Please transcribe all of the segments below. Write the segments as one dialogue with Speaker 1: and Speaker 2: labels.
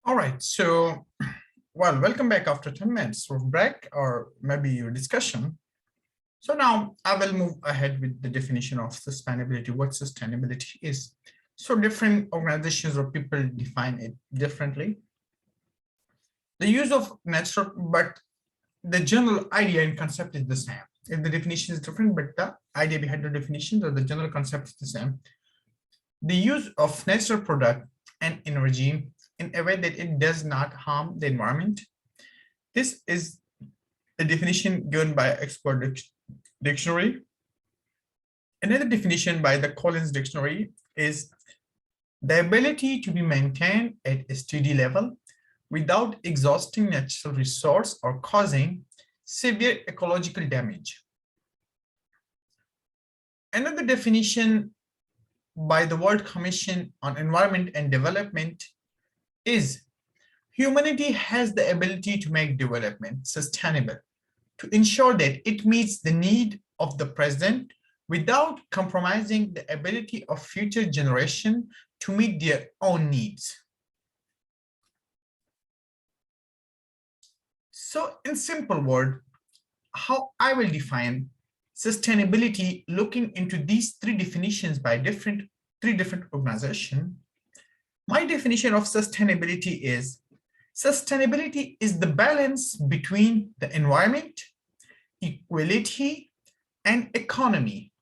Speaker 1: All right, so, well, welcome back after 10 minutes of break or maybe your discussion. So now I will move ahead with the definition of sustainability, what sustainability is. So different organizations or people define it differently. The use of natural, but the general idea and concept is the same. If the definition is different, but the idea behind the definition or the general concept is the same. The use of natural product and energy in a way that it does not harm the environment. This is the definition given by Oxford Dictionary. Another definition by the Collins Dictionary is the ability to be maintained at a steady level without exhausting natural resource or causing severe ecological damage. Another definition by the World Commission on Environment and Development is humanity has the ability to make development sustainable, to ensure that it meets the need of the present without compromising the ability of future generations to meet their own needs. So in simple word, how I will define sustainability looking into these three definitions by three different organizations. My definition of sustainability is the balance between the environment, equality, and economy.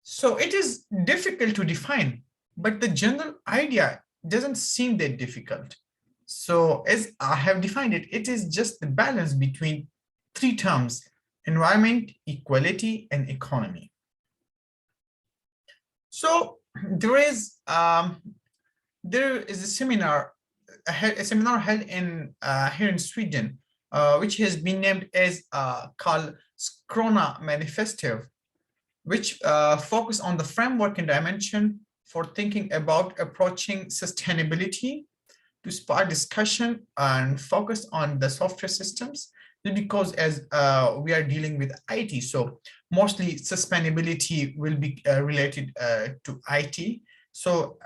Speaker 1: So it is difficult to define, but the general idea doesn't seem that difficult. So as I have defined it, it is just the balance between three terms: environment, equality, and economy. So there is a seminar held in here in Sweden, which has been named as Karlskrona Manifesto, which focus on the framework and dimension for thinking about approaching sustainability to spark discussion and focus on the software systems, because as we are dealing with IT, so mostly sustainability will be related to IT. So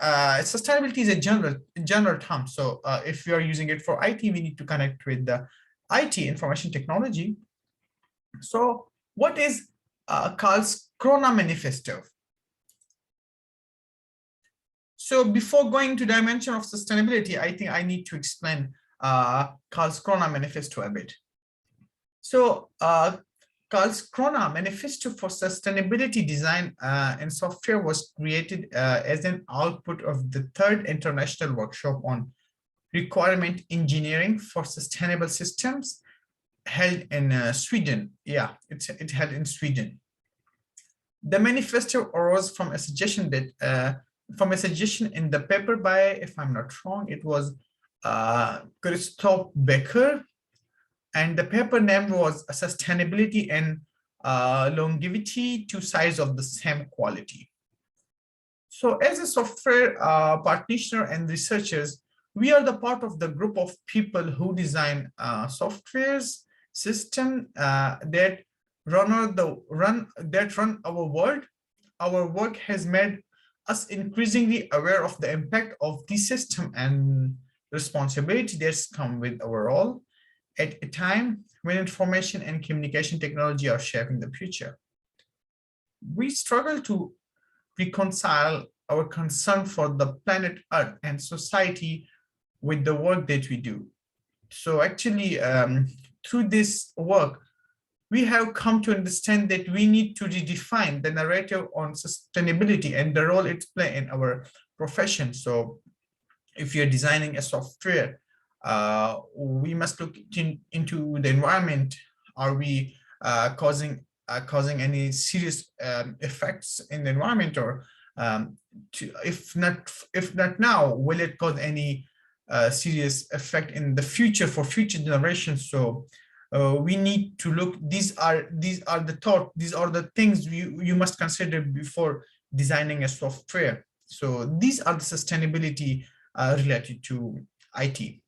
Speaker 1: sustainability is a general term. So if we are using it for IT, we need to connect with the IT, information technology. So what is Karlskrona Manifesto? So before going to dimension of sustainability, I think I need to explain Karlskrona Manifesto a bit. So Karlskrona Manifesto for Sustainability Design and Software was created as an output of the third international workshop on requirement engineering for sustainable systems held in Sweden. Yeah, it held in Sweden. The manifesto arose from a suggestion that in the paper by, if I'm not wrong, it was Christoph Becker, and the paper name was Sustainability and Longevity, two sides of the same quality. So as a software practitioner and researchers, we are the part of the group of people who design softwares, system that run our world. Our work has made us increasingly aware of the impact of the system and responsibility that's come with our role at a time when information and communication technology are shaping the future. We struggle to reconcile our concern for the planet Earth and society with the work that we do. So actually, through this work, we have come to understand that we need to redefine the narrative on sustainability and the role it plays in our profession. So if you're designing a software, we must look into the environment. Are we causing any serious effects in the environment, or if not now, will it cause any serious effect in the future for future generations? So we need to look. These are the things you must consider before designing a software. So these are the sustainability related to IT.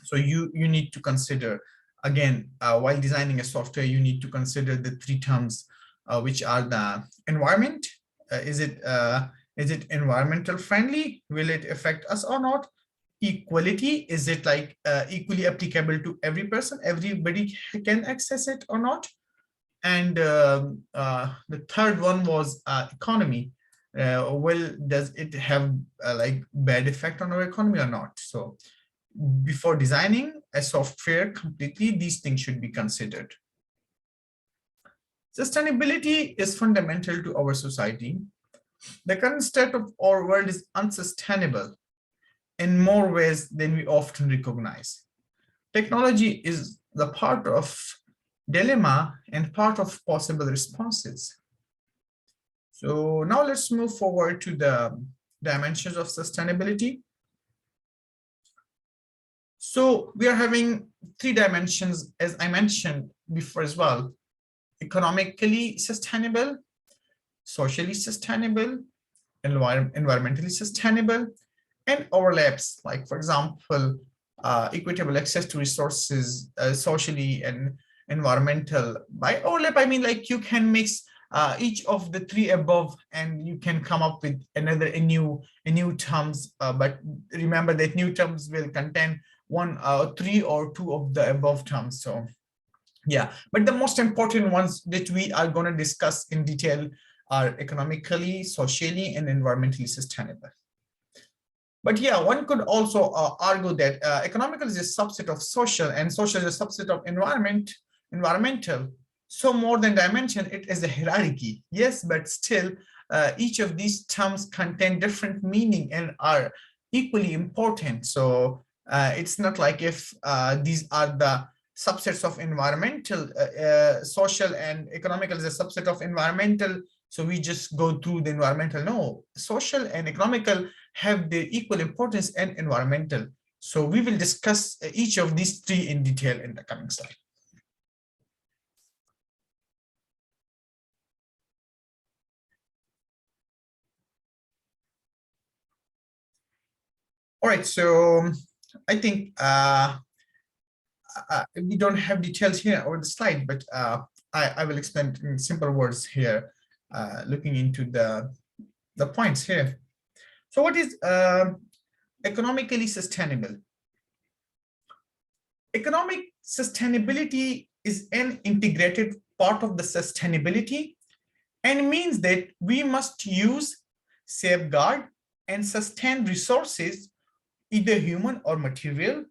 Speaker 1: So you need to consider, again, while designing a software, you need to consider the three terms, which are the environment, is it environmental friendly? Will it affect us or not? Equality, is it like equally applicable to every person? Everybody can access it or not? And the third one was economy. Well, does it have like bad effect on our economy or not? So before designing a software completely, these things should be considered. Sustainability is fundamental to our society. The current state of our world is unsustainable in more ways than we often recognize. Technology is the part of dilemma and part of possible responses. So now let's move forward to the dimensions of sustainability. So we are having three dimensions, as I mentioned before as well: economically sustainable, socially sustainable, environmentally sustainable, and overlaps, like for example, equitable access to resources, socially and environmental. By overlap, I mean like you can mix each of the three above and you can come up with a new terms, but remember that new terms will contain one, three or two of the above terms. So yeah, but the most important ones that we are going to discuss in detail are economically, socially, and environmentally sustainable. But yeah, one could also argue that economical is a subset of social and social is a subset of environmental. So more than dimension, it is a hierarchy. Yes, but still each of these terms contain different meaning and are equally important. So it's not like if these are the subsets of environmental, social and economical is a subset of environmental, so we just go through the environmental. No, social and economical have their equal importance and environmental. So we will discuss each of these three in detail in the coming slide. All right, so I think we don't have details here over the slide, but I will explain in simple words here, looking into the points here. So what is economically sustainable? Economic sustainability is an integrated part of the sustainability and means that we must use, safeguard, and sustain resources, either human or material,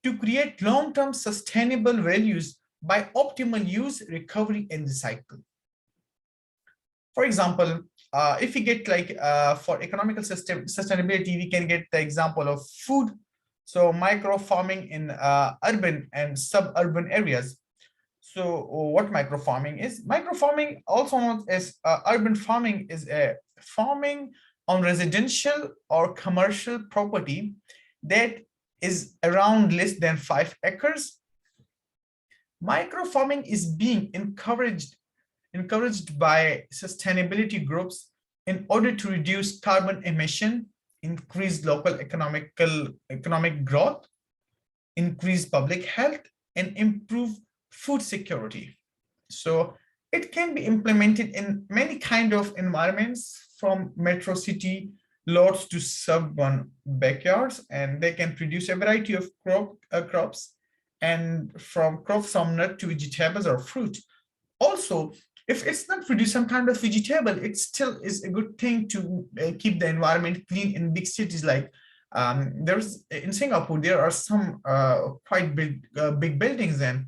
Speaker 1: to create long-term sustainable values by optimal use, recovery, and recycle. For example, if we get like for economical sustainability, we can get the example of food. So micro farming in urban and suburban areas. So what micro farming is? Micro farming, also known as urban farming, is a farming on residential or commercial property that is around less than 5 acres. Micro farming is being encouraged by sustainability groups in order to reduce carbon emission, increase local economic growth, increase public health, and improve food security. So it can be implemented in many kind of environments, from metro city lots to suburban backyards, and they can produce a variety of crops, and from crops from nut to vegetables or fruit. Also, if it's not produce some kind of vegetable, it still is a good thing to keep the environment clean in big cities. Like there's in Singapore, there are some quite big buildings, and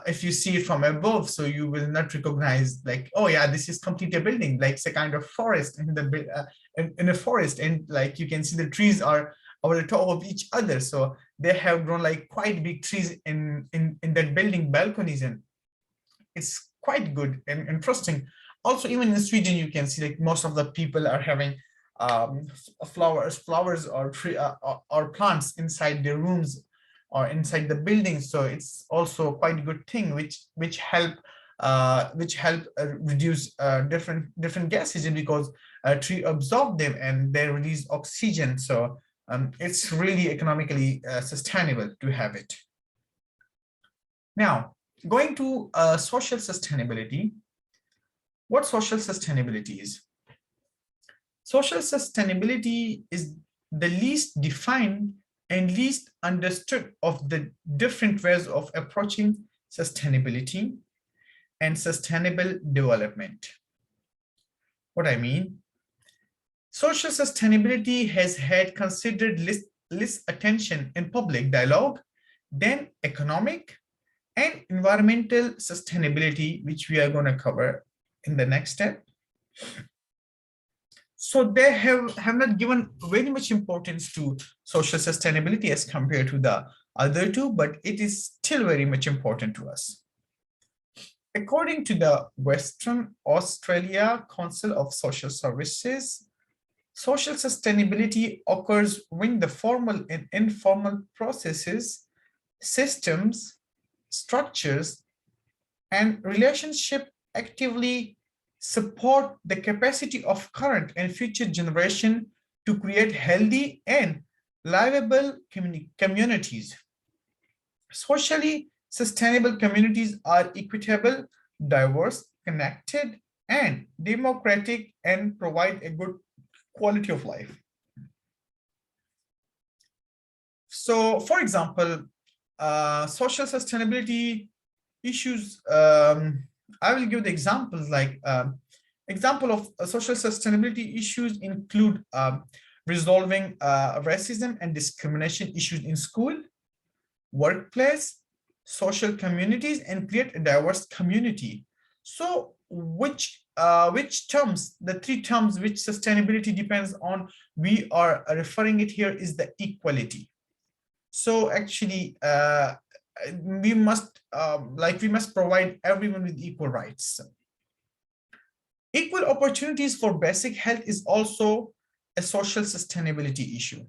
Speaker 1: if you see it from above, so you will not recognize like, oh yeah, this is completely a building. Like it's a kind of forest in the in a forest, and like you can see the trees are over the top of each other. So they have grown like quite big trees in that building balconies, and it's quite good and interesting. Also, even in Sweden, you can see like most of the people are having flowers or tree or plants inside their rooms or inside the building. So it's also quite a good thing, which help reduce different gases, because tree absorb them and they release oxygen. So it's really economically sustainable to have it. Now, going to social sustainability. What social sustainability is? social sustainability is the least defined and least understood of the different ways of approaching sustainability and sustainable development. What I mean, social sustainability has had considered less attention in public dialogue than economic and environmental sustainability, which we are going to cover in the next step. So they have not given very much importance to social sustainability as compared to the other two, but it is still very much important to us. According to the Western Australia Council of Social Services, social sustainability occurs when the formal and informal processes, systems, structures, and relationship actively support the capacity of current and future generation to create healthy and livable communities. Socially sustainable communities are equitable, diverse, connected, and democratic, and provide a good quality of life. So, for example, social sustainability issues, I will give the examples like example of social sustainability issues include resolving racism and discrimination issues in school, workplace, social communities, and create a diverse community. So which terms, the three terms which sustainability depends on, we are referring it here is the equality. So actually we must provide everyone with equal rights. Equal opportunities for basic health is also a social sustainability issue.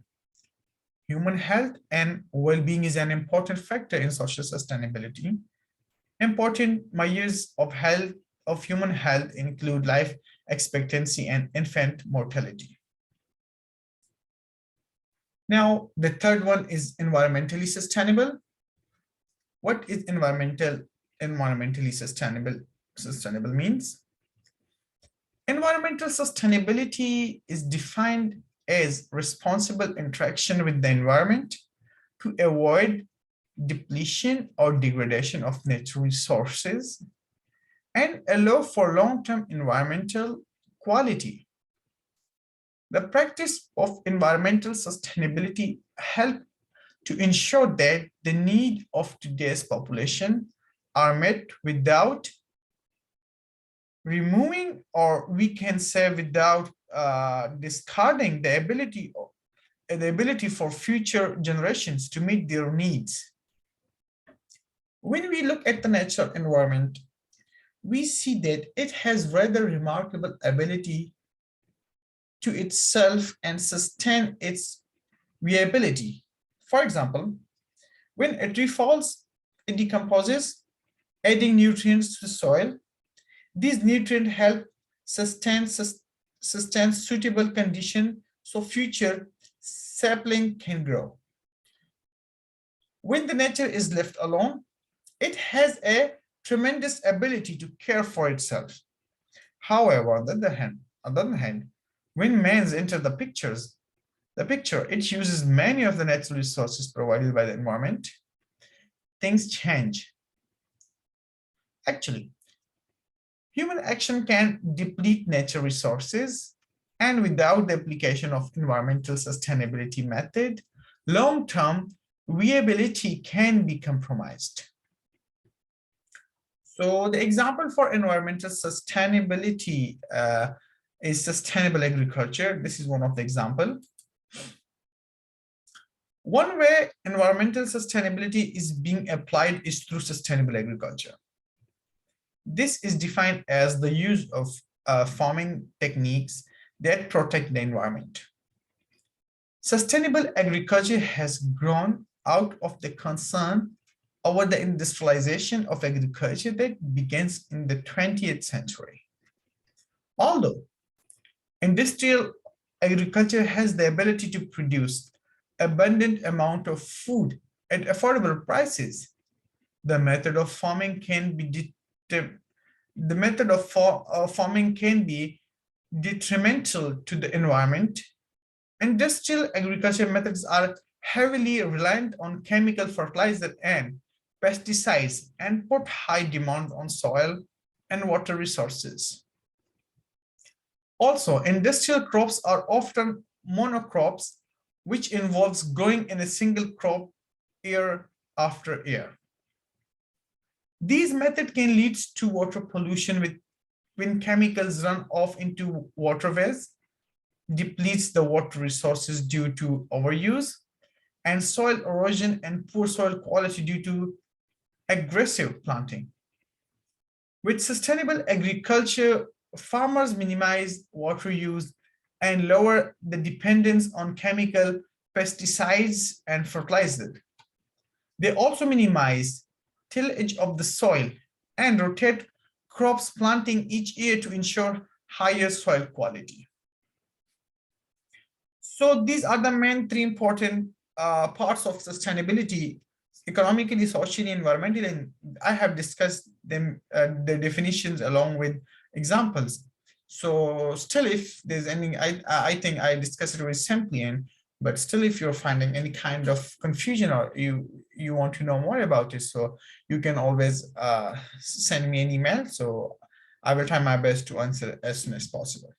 Speaker 1: Human health and well-being is an important factor in social sustainability. Important measures of human health include life expectancy and infant mortality. Now, the third one is environmentally sustainable. What is environmentally sustainable? Sustainable means environmental sustainability is defined as responsible interaction with the environment to avoid depletion or degradation of natural resources and allow for long-term environmental quality. The practice of environmental sustainability helps to ensure that the needs of today's population are met without removing, or we can say without discarding the ability for future generations to meet their needs. When we look at the natural environment, we see that it has rather remarkable ability to itself and sustain its viability. For example, when a tree falls, it decomposes, adding nutrients to the soil. These nutrients help sustain suitable condition so future sapling can grow. When the nature is left alone, it has a tremendous ability to care for itself. However, on the other hand, when man enters the picture, it uses many of the natural resources provided by the environment. Things change. Actually, human action can deplete natural resources, and without the application of environmental sustainability method, long-term viability can be compromised. So the example for environmental sustainability is sustainable agriculture. This is one of the examples. One way environmental sustainability is being applied is through sustainable agriculture. This is defined as the use of farming techniques that protect the environment. Sustainable agriculture has grown out of the concern over the industrialization of agriculture that begins in the 20th century. Although industrial agriculture has the ability to produce abundant amount of food at affordable prices, the method of farming can be detrimental to the environment. Industrial agriculture methods are heavily reliant on chemical fertilizer and pesticides and put high demand on soil and water resources. Also, industrial crops are often monocrops, which involves growing in a single crop year after year. These methods can lead to water pollution when chemicals run off into waterways, depletes the water resources due to overuse, and soil erosion and poor soil quality due to aggressive planting. With sustainable agriculture, farmers minimize water use and lower the dependence on chemical pesticides and fertilizers. They also minimize tillage of the soil and rotate crops planting each year to ensure higher soil quality. So these are the main three important parts of sustainability: economically, socially, environmentally, and I have discussed them, the definitions along with examples. So still, if there's any, I think I discussed it very simply, but still, if you're finding any kind of confusion or you want to know more about it, so you can always send me an email. So I will try my best to answer as soon as possible.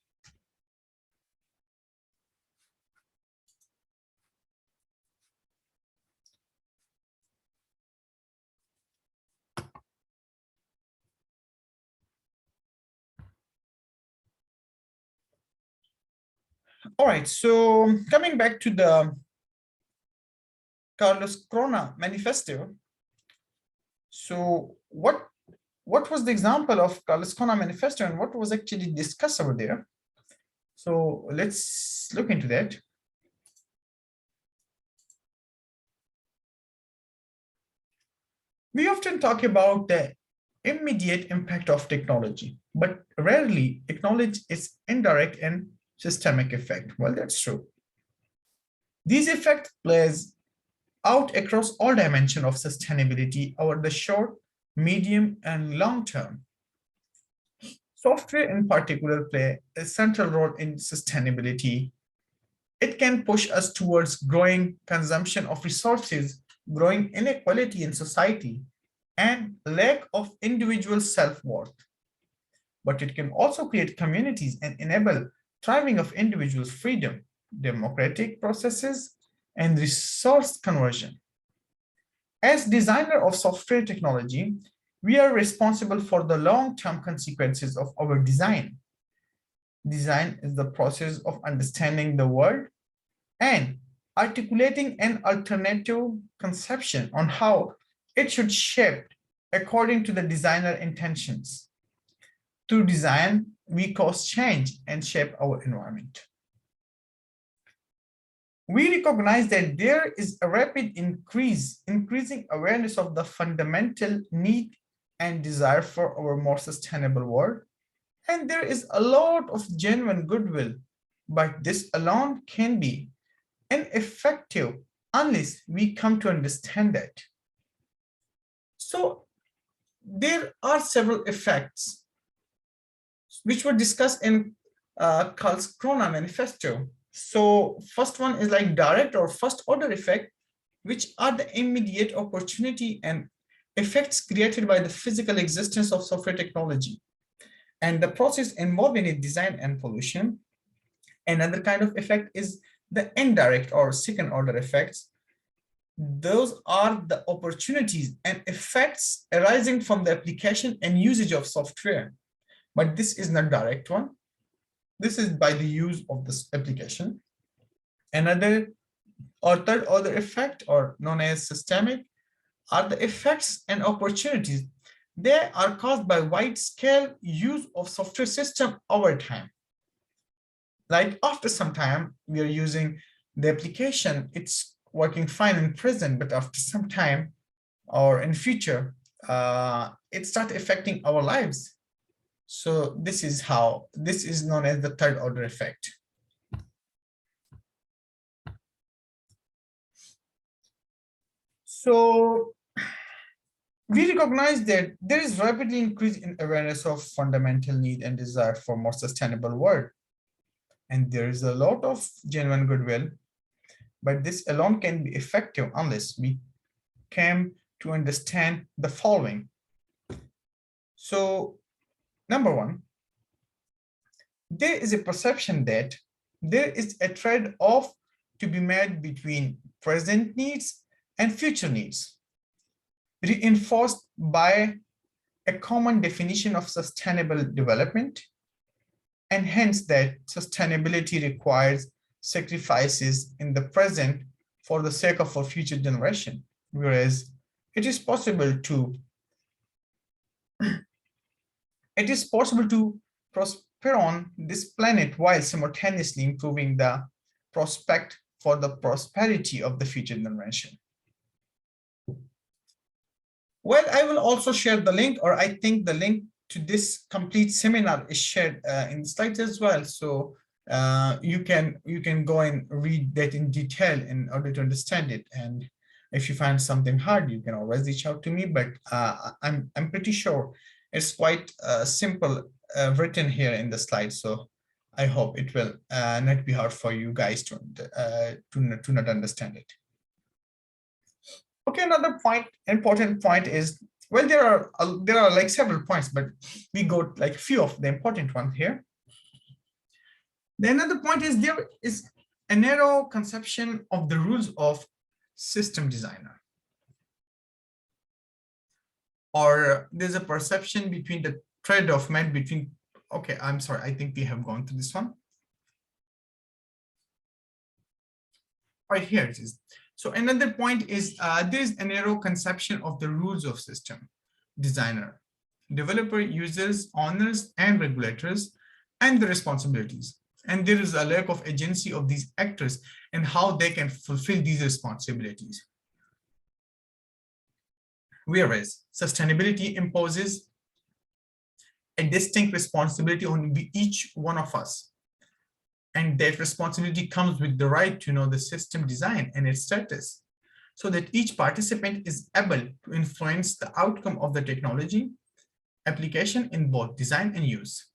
Speaker 1: All right, so coming back to the Carlos Corona Manifesto. So what was the example of Carlos Corona Manifesto and what was actually discussed over there? So let's look into that. We often talk about the immediate impact of technology, but rarely acknowledge its indirect and systemic effect. Well, that's true. These effects plays out across all dimensions of sustainability over the short, medium, and long term. Software in particular play a central role in sustainability. It can push us towards growing consumption of resources, growing inequality in society, and lack of individual self-worth. But it can also create communities and enable thriving of individuals' freedom, democratic processes, and resource conversion. As designer of software technology, we are responsible for the long-term consequences of our design. Design is the process of understanding the world and articulating an alternative conception on how it should shape according to the designer intentions. Through design, we cause change and shape our environment. We recognize that there is a rapid increasing awareness of the fundamental need and desire for our more sustainable world. And there is a lot of genuine goodwill, but this alone can be ineffective unless we come to understand that. So there are several effects which were discussed in Carlos Corona Manifesto. So first one is like direct or first order effect, which are the immediate opportunity and effects created by the physical existence of software technology and the process involved in its design and pollution. Another kind of effect is the indirect or second order effects. Those are the opportunities and effects arising from the application and usage of software. But this is not direct one. This is by the use of this application. Another or third order effect, or known as systemic, are the effects and opportunities. They are caused by wide-scale use of software system over time. Like after some time, we are using the application, it's working fine in present, but after some time or in future, it starts affecting our lives. So this is known as the third order effect. So we recognize that there is rapidly increase in awareness of fundamental need and desire for more sustainable world. and there is a lot of genuine goodwill, but this alone can be effective unless we came to understand the following. So, number one, there is a perception that there is a trade-off to be made between present needs and future needs, reinforced by a common definition of sustainable development, and hence that sustainability requires sacrifices in the present for the sake of a future generation, whereas it is possible to prosper on this planet while simultaneously improving the prospect for the prosperity of the future generation. Well, I will also share the link, or I think the link to this complete seminar is shared in the slides as well. So you can go and read that in detail in order to understand it. And if you find something hard, you can always reach out to me. But I'm pretty sure it's quite simple written here in the slide. So I hope it will not be hard for you guys to not understand it. Okay, another important point is, well, there are like several points, but we got like few of the important ones here. The another point is there is a narrow conception of the rules of system designer, or there's a perception between the trade-off made between. Okay, I'm sorry, I think we have gone through this one. Right here it is. So another point is there is a narrow conception of the rules of system designer, developer, users, owners, and regulators, and the responsibilities. And there is a lack of agency of these actors and how they can fulfill these responsibilities. Whereas sustainability imposes a distinct responsibility on each one of us. And that responsibility comes with the right to know the system design and its status, so that each participant is able to influence the outcome of the technology application in both design and use.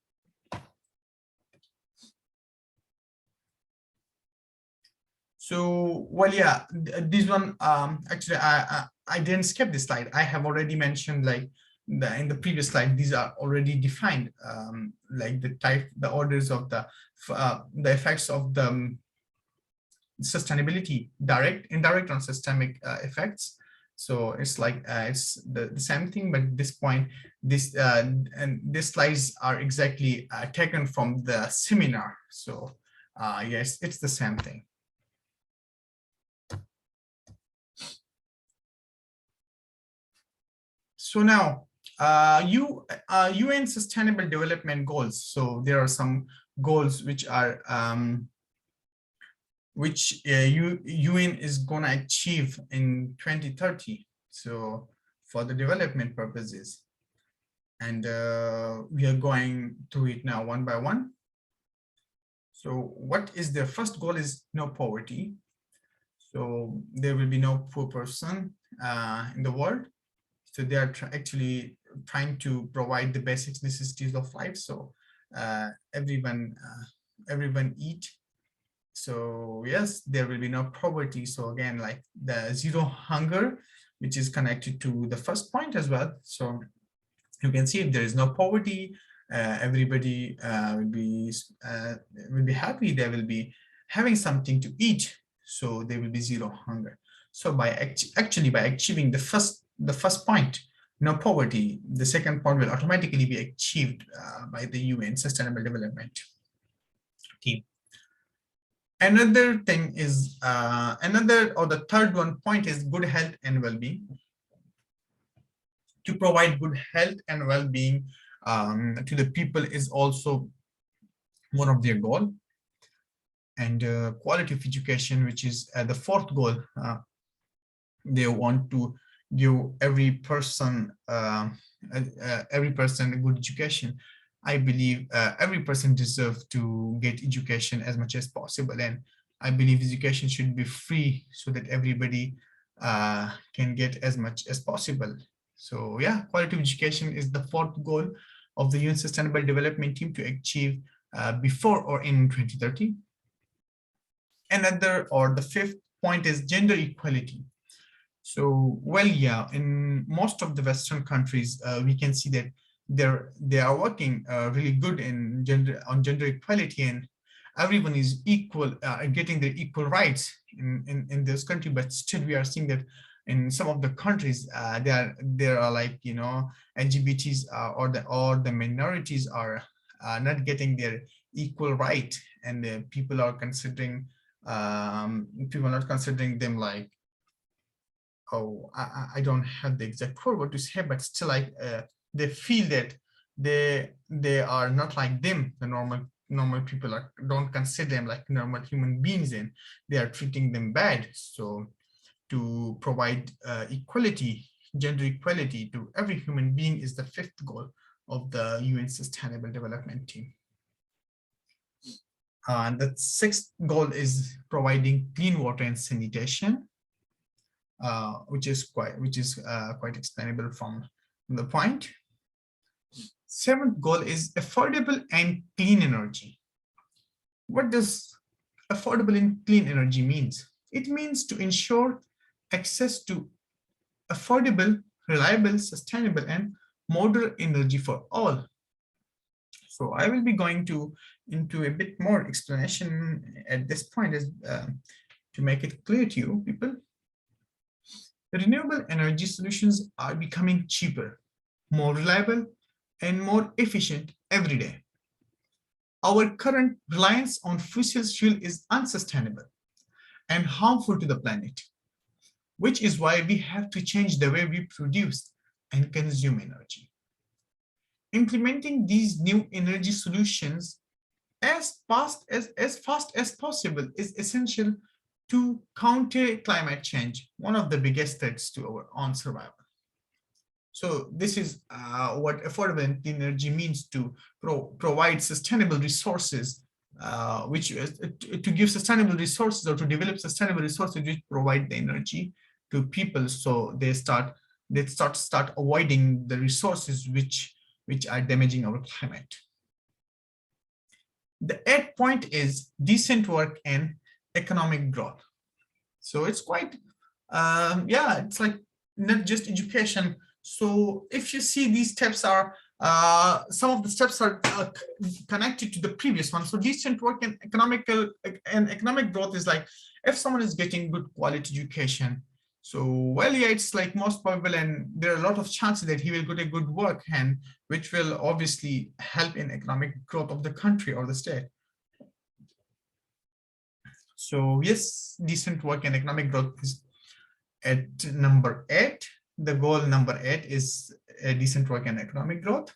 Speaker 1: So, well, yeah, this one, actually, I didn't skip this slide. I have already mentioned, like, in the previous slide, these are already defined, like the orders of the effects of the sustainability, direct, indirect, and systemic effects. So it's like it's the same thing, but at this point, and these slides are exactly taken from the seminar. So yes, it's the same thing. So now, UN Sustainable Development Goals. So there are some goals which are UN is going to achieve in 2030. So for the development purposes, and we are going through it now one by one. So what is the first goal is no poverty. So there will be no poor person in the world. So they are actually trying to provide the basic necessities of life. So everyone eat. So yes, there will be no poverty. So again, like the zero hunger, which is connected to the first point as well. So you can see if there is no poverty, everybody will be happy. They will be having something to eat. So there will be zero hunger. So by actually by achieving the first point, no poverty, the second point will automatically be achieved by the UN Sustainable Development Team. Another thing is the third one point is good health and well-being. To provide good health and well-being to the people is also one of their goal. And quality of education, which is the fourth goal. They want to give every person a good education. I believe every person deserves to get education as much as possible, and I believe education should be free so that everybody can get as much as possible. So yeah, quality of education is the fourth goal of the UN Sustainable Development Team to achieve before or in 2030. Another, or the fifth point, is gender equality. So, well, yeah, in most of the Western countries, we can see that they are working really good in gender equality, and everyone is equal, getting their equal rights in this country. But still, we are seeing that in some of the countries, there are like, you know, LGBTs or the minorities are not getting their equal right, and people are considering people are not considering them like, oh, I don't have the exact word what to say, but still, like, they feel that they are not like them. The normal people don't consider them like normal human beings, and they are treating them bad. So to provide equality, gender equality to every human being is the fifth goal of the UN Sustainable Development Team. And the sixth goal is providing clean water and sanitation, which is quite explainable from the point. Seventh goal is affordable and clean energy. What does affordable and clean energy means? It means to ensure access to affordable, reliable, sustainable, and modern energy for all. So I will be going into a bit more explanation at this point, as to make it clear to you people. Renewable energy solutions are becoming cheaper, more reliable, and more efficient every day. Our current reliance on fossil fuel is unsustainable and harmful to the planet, which is why we have to change the way we produce and consume energy. Implementing these new energy solutions as fast as possible is essential to counter climate change, one of the biggest threats to our own survival. So this is what affordable and clean energy means: to provide sustainable resources, to give sustainable resources, or to develop sustainable resources which provide the energy to people, so they start avoiding the resources which are damaging our climate. The eighth point is decent work and economic growth. So it's quite, it's like not just education. So if you see, these steps are, some of the steps are connected to the previous one. So decent work and economic growth is like, if someone is getting good quality education, so, well, yeah, it's like most probable, and there are a lot of chances that he will get a good work, and which will obviously help in economic growth of the country or the state. So yes, decent work and economic growth is at number 8. The goal number 8 is decent work and economic growth.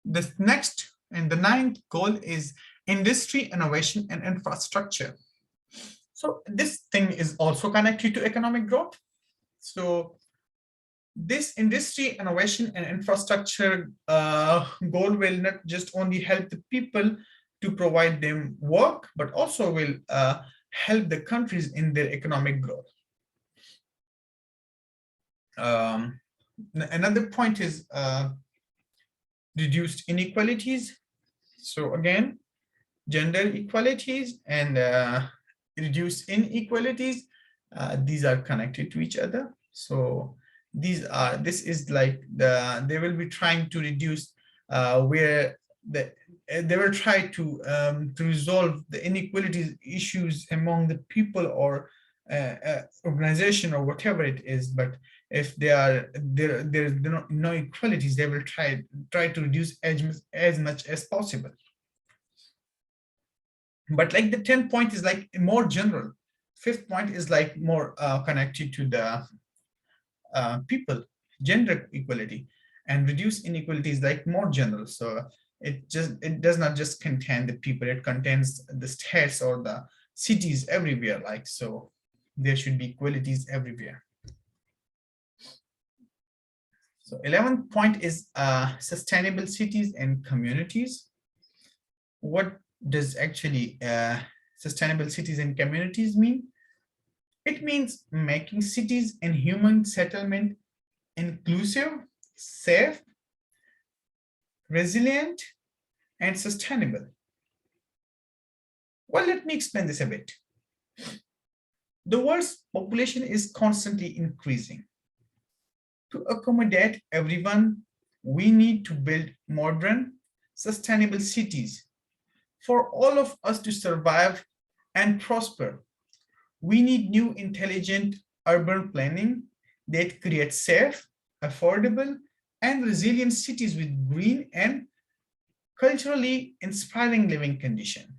Speaker 1: The next and the 9th goal is industry, innovation, and infrastructure. So this thing is also connected to economic growth. So this industry, innovation, and infrastructure goal will not just only help the people to provide them work, but also will help the countries in their economic growth. Another point is reduced inequalities. So again, gender equalities and reduce inequalities, these are connected to each other. So this is like they will be trying to reduce where they will try to resolve the inequalities issues among the people or organization or whatever it is. But if there's no equalities, they will try to reduce as much as possible. But like the 10th point is like more general. 5th point is like more connected to the people, gender equality, and reduce inequalities like more general. So it does not just contain the people, it contains the states or the cities everywhere. Like, so there should be equalities everywhere. So 11th point is sustainable cities and communities. What does actually sustainable cities and communities mean? It means making cities and human settlement inclusive, safe, resilient, and sustainable. Well, let me explain this a bit. The world's population is constantly increasing. To accommodate everyone, we need to build modern, sustainable cities. For all of us to survive and prosper, we need new intelligent urban planning that creates safe, affordable, and resilient cities with green and culturally inspiring living conditions.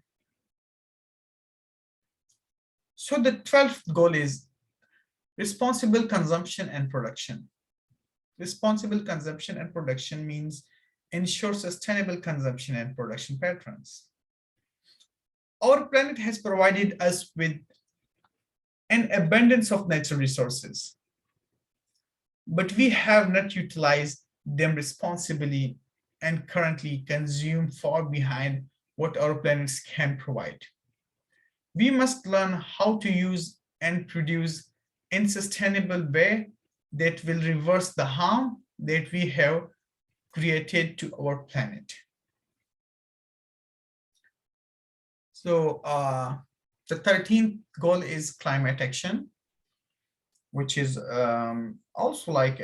Speaker 1: So the 12th goal is responsible consumption and production. Responsible consumption and production means ensure sustainable consumption and production patterns. Our planet has provided us with an abundance of natural resources, but we have not utilized them responsibly and currently consume far behind what our planets can provide. We must learn how to use and produce in sustainable way that will reverse the harm that we have created to our planet. So the 13th goal is climate action, which is also like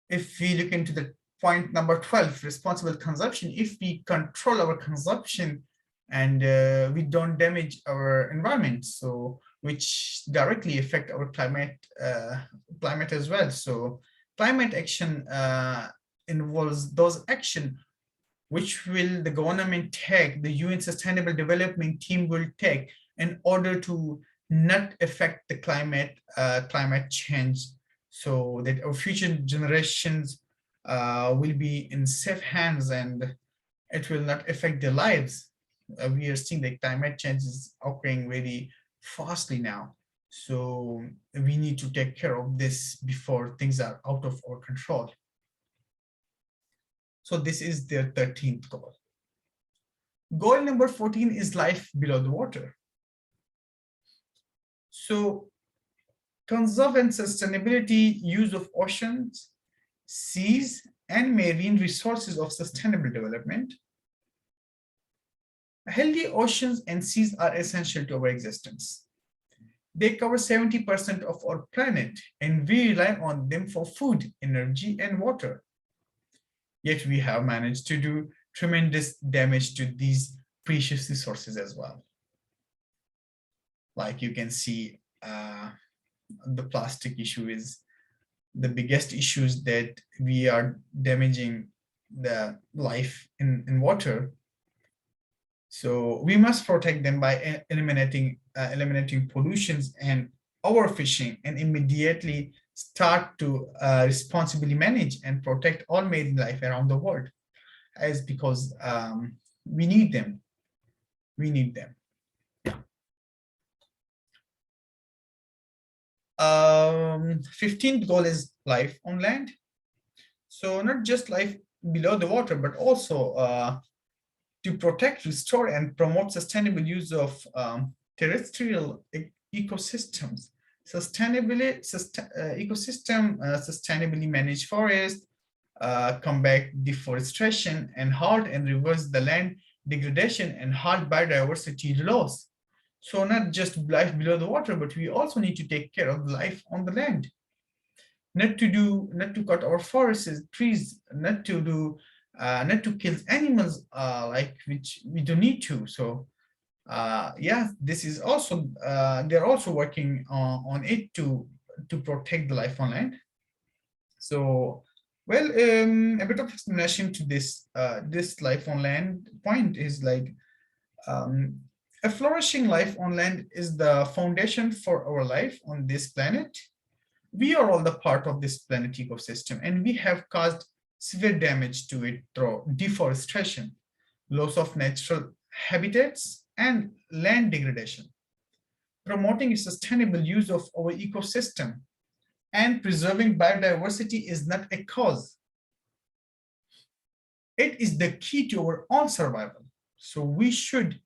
Speaker 1: if we look into the point number 12, responsible consumption, if we control our consumption and we don't damage our environment, so which directly affect our climate as well. So climate action involves those action which will the government take, the UN Sustainable Development Team will take in order to not affect the climate change, so that our future generations will be in safe hands and it will not affect their lives. We are seeing that climate change is occurring very fastly now. So we need to take care of this before things are out of our control. So this is their 13th goal. Goal number 14 is life below the water. So conserve and sustainability use of oceans, seas, and marine resources of sustainable development. Healthy oceans and seas are essential to our existence. They cover 70% of our planet, and we rely on them for food, energy, and water. Yet we have managed to do tremendous damage to these precious resources as well. Like you can see, the plastic issue is the biggest issues that we are damaging the life in water. So we must protect them by eliminating pollutions and overfishing, and immediately start to responsibly manage and protect all marine life around the world, as because we need them. We need them. 15th goal is life on land. So not just life below the water, but also to protect, restore, and promote sustainable use of terrestrial ecosystems. Sustainably manage forests, combat deforestation, and halt and reverse the land degradation and halt biodiversity loss. So not just life below the water, but we also need to take care of life on the land. Not to cut our forests, trees, not to kill animals like which we don't need to. So yeah, this is also they're also working on it to protect the life on land. So well, a bit of explanation to this this life on land point is like a flourishing life on land is the foundation for our life on this planet. We are all the part of this planet ecosystem, and we have caused severe damage to it through deforestation, loss of natural habitats, and land degradation. Promoting a sustainable use of our ecosystem and preserving biodiversity is not a cause. It is the key to our own survival. So we should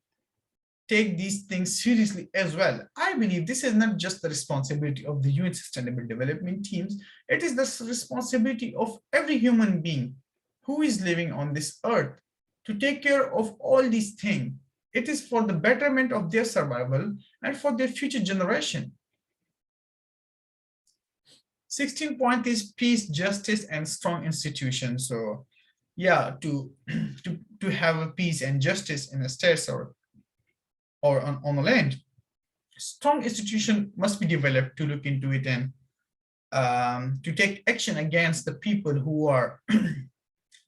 Speaker 1: take these things seriously as well. I believe this is not just the responsibility of the UN Sustainable Development Teams, it is the responsibility of every human being who is living on this earth to take care of all these things. It is for the betterment of their survival and for their future generation. 16th point is peace, justice, and strong institutions. So yeah, to have a peace and justice in a state or on the land, strong institution must be developed to look into it and to take action against the people who are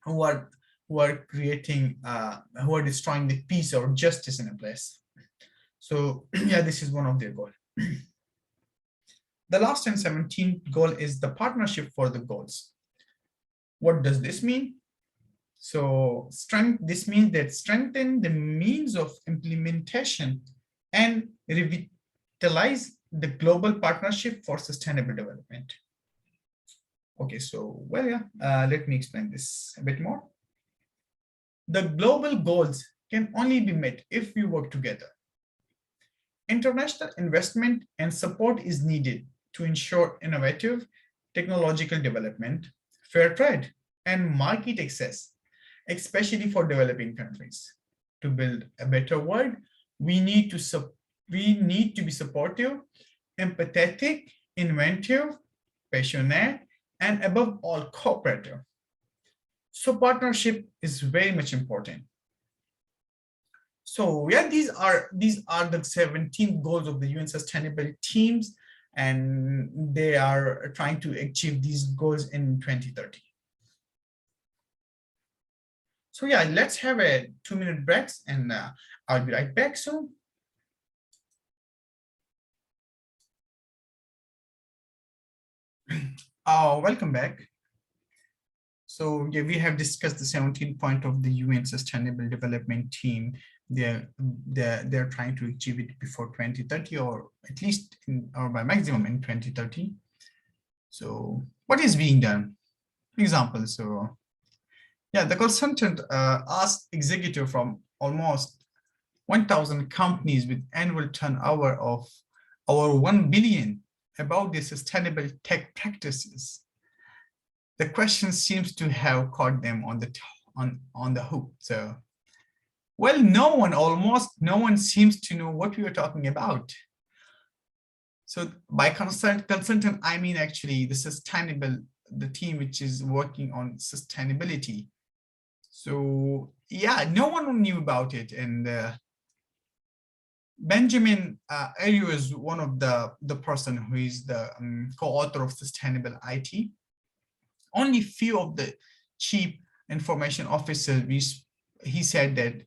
Speaker 1: who are creating who are destroying the peace or justice in a place. So yeah, this is one of their goals. The last and 17th goal is the partnership for the goals. What does this mean? So this means that strengthen the means of implementation and revitalize the global partnership for sustainable development. Okay, so well, yeah, let me explain this a bit more. The global goals can only be met if we work together. International investment and support is needed to ensure innovative technological development, fair trade, and market access, especially for developing countries. To build a better world, we need to be supportive, empathetic, inventive, passionate, and above all, cooperative. So partnership is very much important. So yeah, these are the 17 goals of the UN Sustainable Teams, and they are trying to achieve these goals in 2030. So yeah, let's have a 2-minute break, and I'll be right back soon. Oh, welcome back. So yeah, we have discussed the 17 point of the UN Sustainable Development Team. They're trying to achieve it before 2030, or at least or by maximum in 2030. So what is being done? Example. So yeah, the consultant asked executive from almost 1,000 companies with annual turnover of over 1 billion about their sustainable tech practices. The question seems to have caught them on the hook. So, well, almost no one seems to know what we are talking about. So by consultant, I mean actually the team which is working on sustainability. So yeah, no one knew about it. And Benjamin Ario is one of the person who is the co-author of Sustainable IT. Only few of the chief information officers, he said that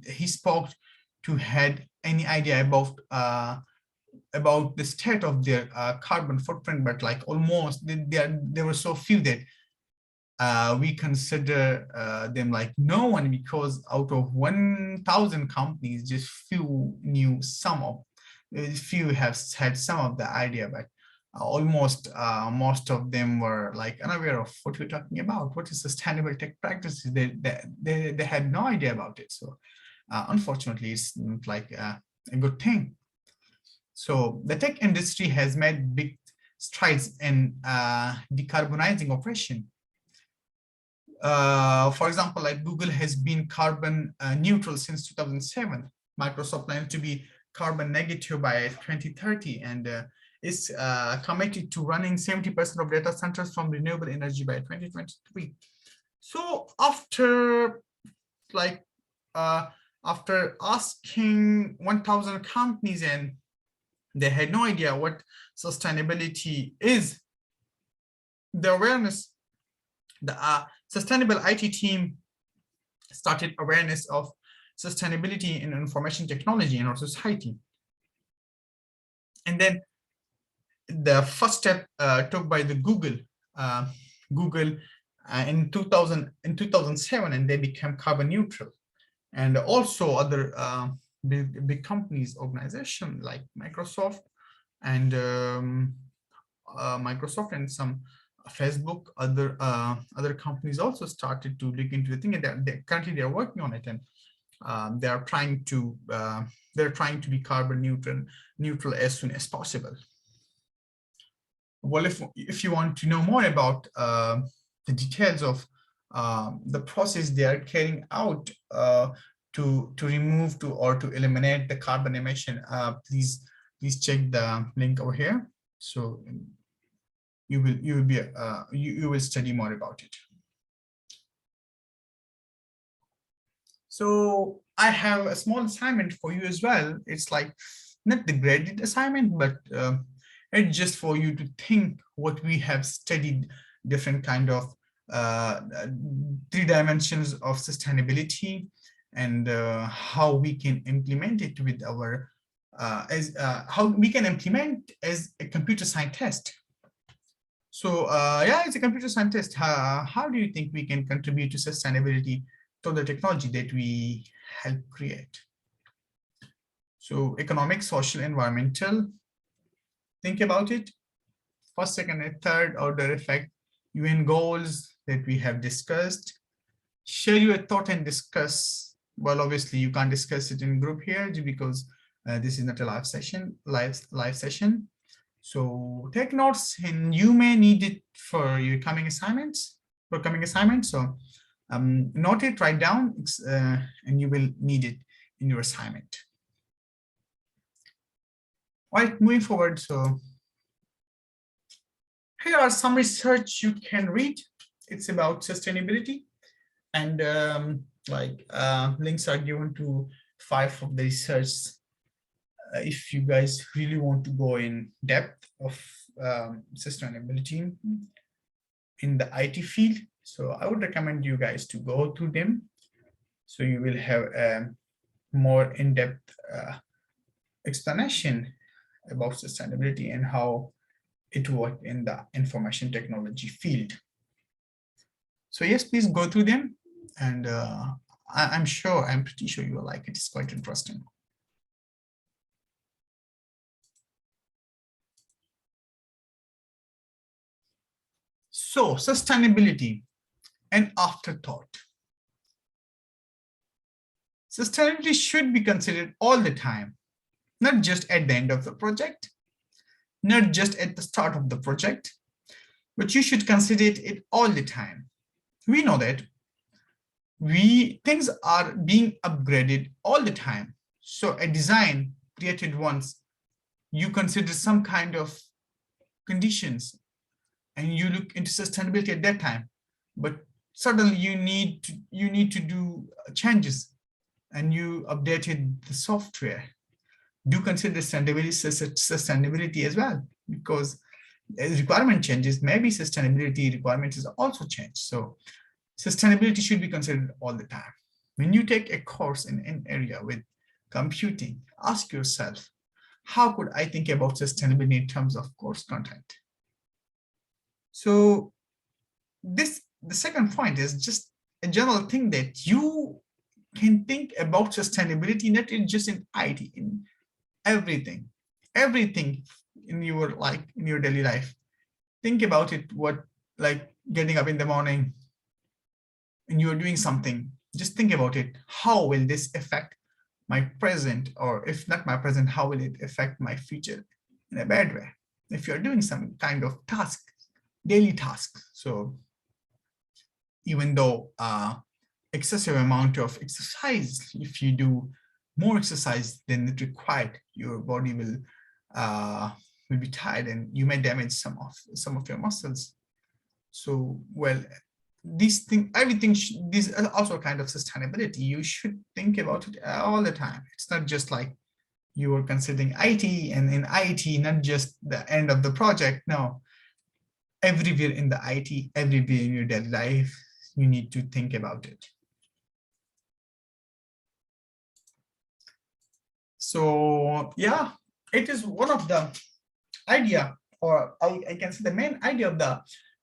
Speaker 1: he spoke to had any idea about the state of their carbon footprint, but like almost there were so few that we consider them like no one, because out of 1,000 companies, just few knew few have had some of the idea, but almost most of them were like unaware of what we're talking about. What is sustainable tech practices? They had no idea about it. So unfortunately, it's not like a good thing. So the tech industry has made big strides in decarbonizing operation. For example, like Google has been carbon neutral since 2007. Microsoft plans to be carbon negative by 2030, and is committed to running 70% of data centers from renewable energy by 2023. So after asking 1,000 companies, and they had no idea what sustainability is, the awareness, the Sustainable IT team started awareness of sustainability in information technology in our society. And then the first step took by the Google in 2007, and they became carbon neutral. And also other big companies, organizations like Microsoft and some Facebook, other companies also started to look into the thing, and currently they're working on it, and they're trying to be carbon neutral as soon as possible. Well, if you want to know more about the details of the process they are carrying out to remove or to eliminate the carbon emission. Please check the link over here. So you will study more about it. So I have a small assignment for you as well. It's like not the graded assignment, but it's just for you to think what we have studied, different kind of 3 dimensions of sustainability, and how we can implement it with our how we can implement as a computer scientist. So yeah, as a computer scientist, how do you think we can contribute to sustainability to the technology that we help create? So economic, social, environmental, think about it. First, second, and third order effect, UN goals that we have discussed. Share your thought and discuss. Well, obviously you can't discuss it in group here because this is not a live session. So take notes, and you may need it for your coming assignments. So note it, write down, and you will need it in your assignment. All right, moving forward. So here are some research you can read. It's about sustainability, and links are given to 5 of the research if you guys really want to go in depth of sustainability in the IT field. So I would recommend you guys to go through them, so you will have a more in-depth explanation about sustainability and how it works in the information technology field. So yes, please go through them, and I'm pretty sure you will like it. It's quite interesting. So sustainability, an afterthought. Sustainability should be considered all the time, not just at the end of the project, not just at the start of the project, but you should consider it all the time. We know that things are being upgraded all the time. So a design created once, you consider some kind of conditions and you look into sustainability at that time, but suddenly you need to do changes and you updated the software. Do consider sustainability as well, because as requirement changes, maybe sustainability requirements is also changed. So sustainability should be considered all the time. When you take a course in an area with computing, ask yourself, how could I think about sustainability in terms of course content? So the second point is just a general thing that you can think about sustainability, not just in IT, in everything in your daily life. Think about it, like getting up in the morning and you're doing something, just think about it. How will this affect my present, or if not my present, how will it affect my future in a bad way? If you're doing some kind of task, daily task, so even though excessive amount of exercise, if you do more exercise than it required, your body will be tired and you may damage some of your muscles. So, well, these things, this is also a kind of sustainability. You should think about it all the time. It's not just like you are considering IT, and in IT, not just the end of the project. No, everywhere in the IT, everywhere in your daily life, you need to think about it. So yeah, it is one of the idea, or I can say the main idea of the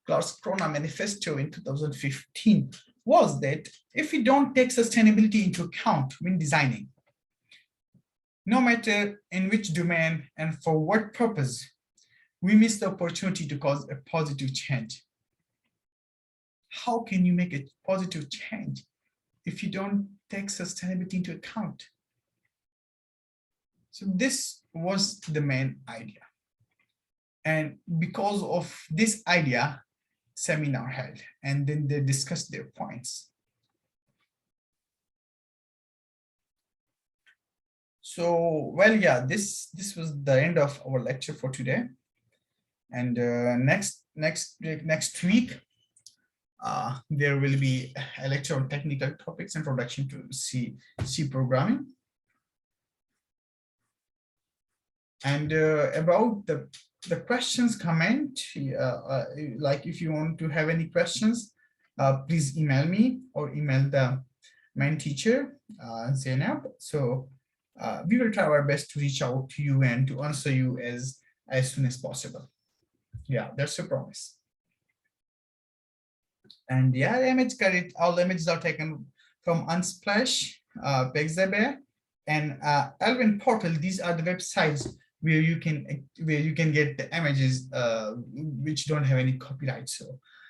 Speaker 1: Karlskrona Manifesto in 2015 was that if we don't take sustainability into account when designing, no matter in which domain and for what purpose, we miss the opportunity to cause a positive change. How can you make a positive change if you don't take sustainability into account? So this was the main idea. And because of this idea, seminar held, and then they discussed their points. So, well, yeah, this was the end of our lecture for today. And next week, there will be a lecture on technical topics, introduction to C programming. And about the questions comment, like if you want to have any questions, please email me or email the main teacher, Zainab. So we will try our best to reach out to you and to answer you as soon as possible. Yeah, that's a promise. And yeah, image credit, all images are taken from Unsplash, Pexabay, and Alvin Portal. These are the websites where you can get the images which don't have any copyright. So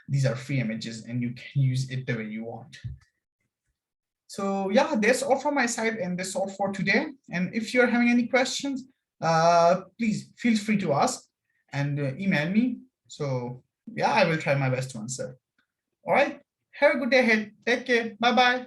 Speaker 1: these are free images and you can use it the way you want. So yeah, that's all from my side, and that's all for today. And if you're having any questions, please feel free to ask and email me. So yeah, I will try my best to answer. All right. Have a good day ahead. Take care. Bye-bye.